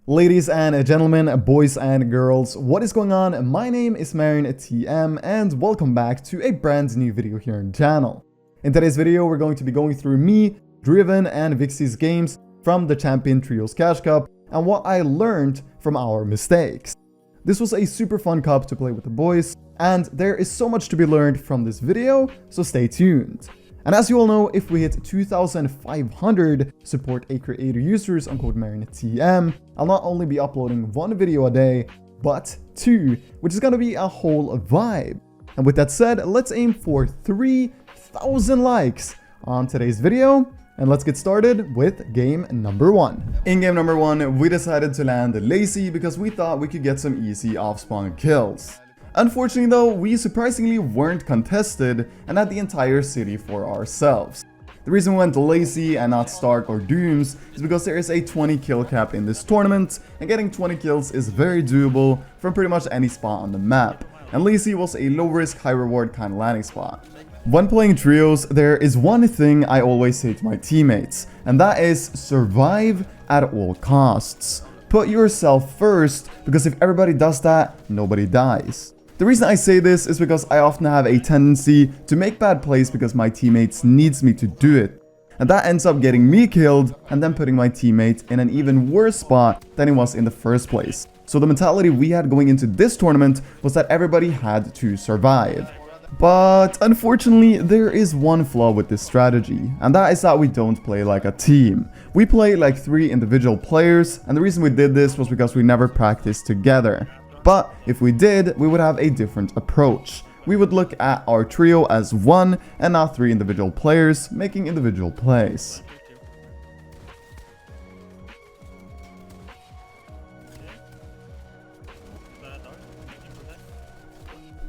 Ladies and gentlemen, boys and girls, what is going on? My name is M1K3 and welcome back to a brand new video here on the channel. In today's video, we're going to be going through me, Driven, and Vixie's games from the Champion Trios Cash Cup and what I learned from our mistakes. This was a super fun cup to play with the boys, and there is so much to be learned from this video, so stay tuned. And as you all know, if we hit 2,500 support a creator users on code M1K3, I'll not only be uploading one video a day, but two, which is gonna be a whole vibe. And with that said, let's aim for 3,000 likes on today's video, and let's get started with game number one. In game number one, we decided to land Lazy because we thought we could get some easy off-spawn kills. Unfortunately though, we surprisingly weren't contested and had the entire city for ourselves. The reason we went Lazy and not Stark or Dooms is because there is a 20 kill cap in this tournament, and getting 20 kills is very doable from pretty much any spot on the map, and Lazy was a low risk, high reward kind of landing spot. When playing trios, there is one thing I always say to my teammates, and that is survive at all costs. Put yourself first, because if everybody does that, nobody dies. The reason I say this is because I often have a tendency to make bad plays because my teammates needs me to do it. And that ends up getting me killed and then putting my teammate in an even worse spot than he was in the first place. So the mentality we had going into this tournament was that everybody had to survive. But unfortunately, there is one flaw with this strategy, and that is that we don't play like a team. We play like 3 individual players, and the reason we did this was because we never practiced together. But if we did, we would have a different approach. We would look at our trio as one and not 3 individual players making individual plays.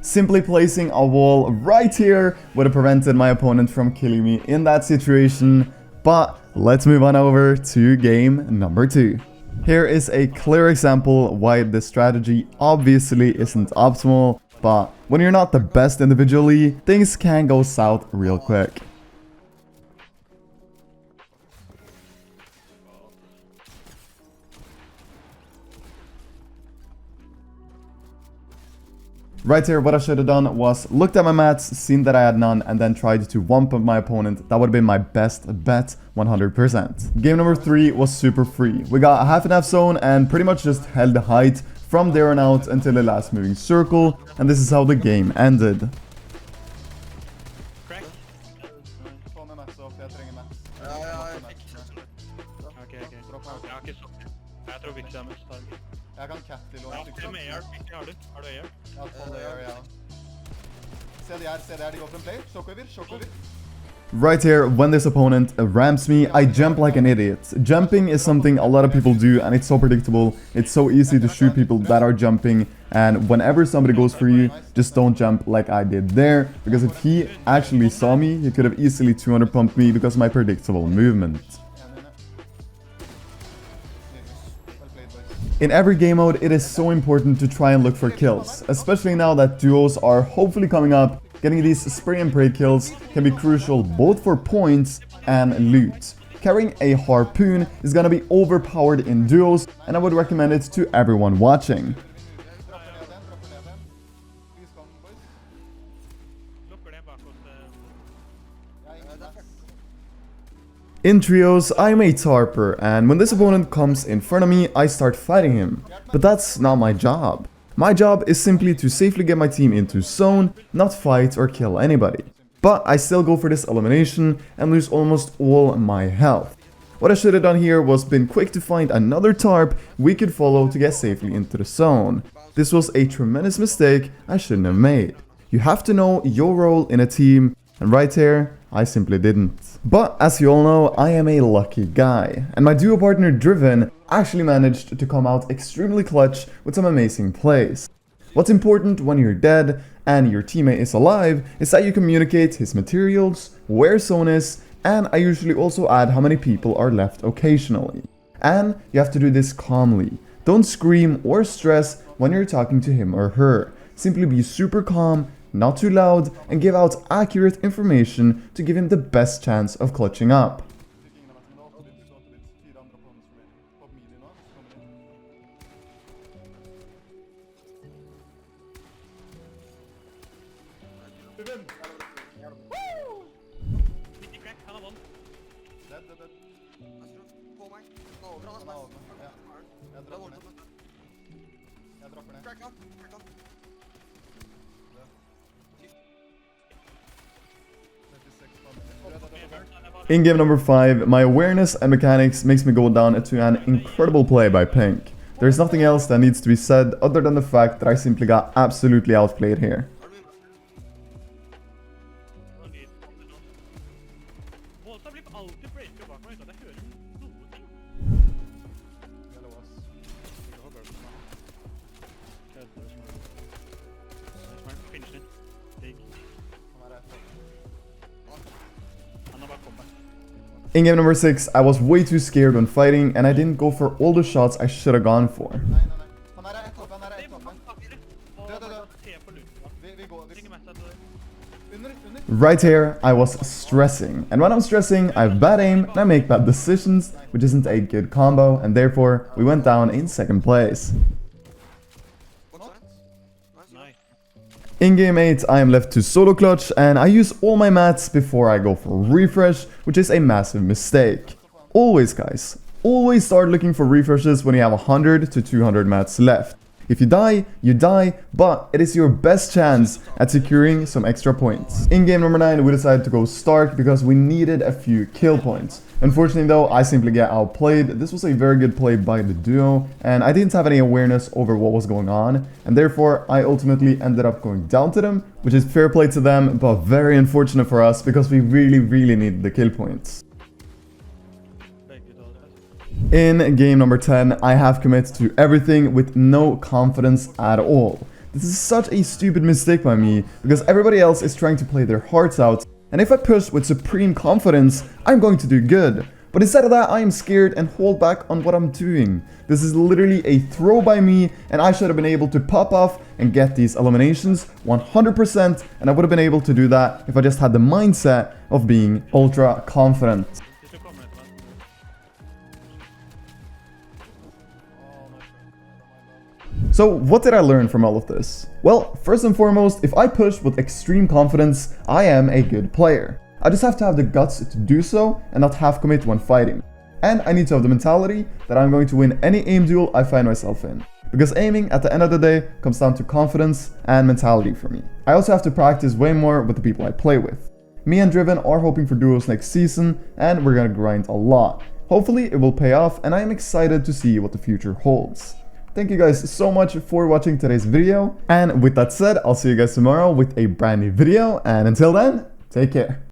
Simply placing a wall right here would have prevented my opponent from killing me in that situation. But let's move on over to game number 2. Here is a clear example why this strategy obviously isn't optimal, but when you're not the best individually, things can go south real quick. Right here, what I should have done was looked at my mats, seen that I had none, and then tried to one-pump my opponent. That would have been my best bet, 100%. Game number 3 was super free. We got a half and half zone and pretty much just held the height from there on out until the last moving circle, and this is how the game ended. Right here, when this opponent ramps me, I jump like an idiot. Jumping is something a lot of people do, and it's so predictable. It's so easy to shoot people that are jumping, and whenever somebody goes for you, just don't jump like I did there, because if he actually saw me, he could have easily 200 pumped me because of my predictable movement. In every game mode, it is so important to try and look for kills, especially now that duos are hopefully coming up. Getting these spray and pray kills can be crucial both for points and loot. Carrying a harpoon is gonna be overpowered in duos, and I would recommend it to everyone watching. In trios, I'm a tarper, and when this opponent comes in front of me, I start fighting him. But that's not my job. My job is simply to safely get my team into zone, not fight or kill anybody. But I still go for this elimination and lose almost all my health. What I should have done here was been quick to find another tarp we could follow to get safely into the zone. This was a tremendous mistake I shouldn't have made. You have to know your role in a team, and right here, I simply didn't. But as you all know, I am a lucky guy, and my duo partner Driven actually managed to come out extremely clutch with some amazing plays. What's important when you're dead and your teammate is alive is that you communicate his materials, where zone is, and I usually also add how many people are left occasionally. And you have to do this calmly. Don't scream or stress when you're talking to him or her. Simply be super calm, not too loud, and give out accurate information to give him the best chance of clutching up. Driven! Woo! Midt i crack, han har vann. Dead. På meg. Nå over han. Han er over. Ja. Jeg Det er dropper ned. voldsomt. Jeg dropper ned. Crack han. In game number 5, my awareness and mechanics makes me go down to an incredible play by Pink. There's nothing else that needs to be said other than the fact that I simply got absolutely outplayed here. Volta blir alltid breaker bak meg uten at jeg hører noen ting. Finish it. Take. Han har bare kommet. In game number 6, I was way too scared when fighting and I didn't go for all the shots I should have gone for. Right here, I was stressing, and when I'm stressing, I have bad aim and I make bad decisions, which isn't a good combo, and therefore, we went down in 2nd place. In game 8, I am left to solo clutch, and I use all my mats before I go for refresh, which is a massive mistake. Always guys, always start looking for refreshes when you have 100 to 200 mats left. If you die, but it is your best chance at securing some extra points. In game number 9, we decided to go Stark because we needed a few kill points. Unfortunately though, I simply get outplayed. This was a very good play by the duo, and I didn't have any awareness over what was going on, and therefore I ultimately ended up going down to them, which is fair play to them, but very unfortunate for us because we really needed the kill points. In game number 10, I have committed to everything with no confidence at all. This is such a stupid mistake by me, because everybody else is trying to play their hearts out, and if I push with supreme confidence, I'm going to do good. But instead of that, I am scared and hold back on what I'm doing. This is literally a throw by me, and I should have been able to pop off and get these eliminations 100%, and I would have been able to do that if I just had the mindset of being ultra confident. So what did I learn from all of this? Well, first and foremost, if I push with extreme confidence, I am a good player. I just have to have the guts to do so and not half commit when fighting. And I need to have the mentality that I'm going to win any aim duel I find myself in. Because aiming at the end of the day comes down to confidence and mentality for me. I also have to practice way more with the people I play with. Me and Driven are hoping for duos next season, and we're gonna grind a lot. Hopefully it will pay off, and I am excited to see what the future holds. Thank you guys so much for watching today's video, and with that said, I'll see you guys tomorrow with a brand new video, and until then, take care.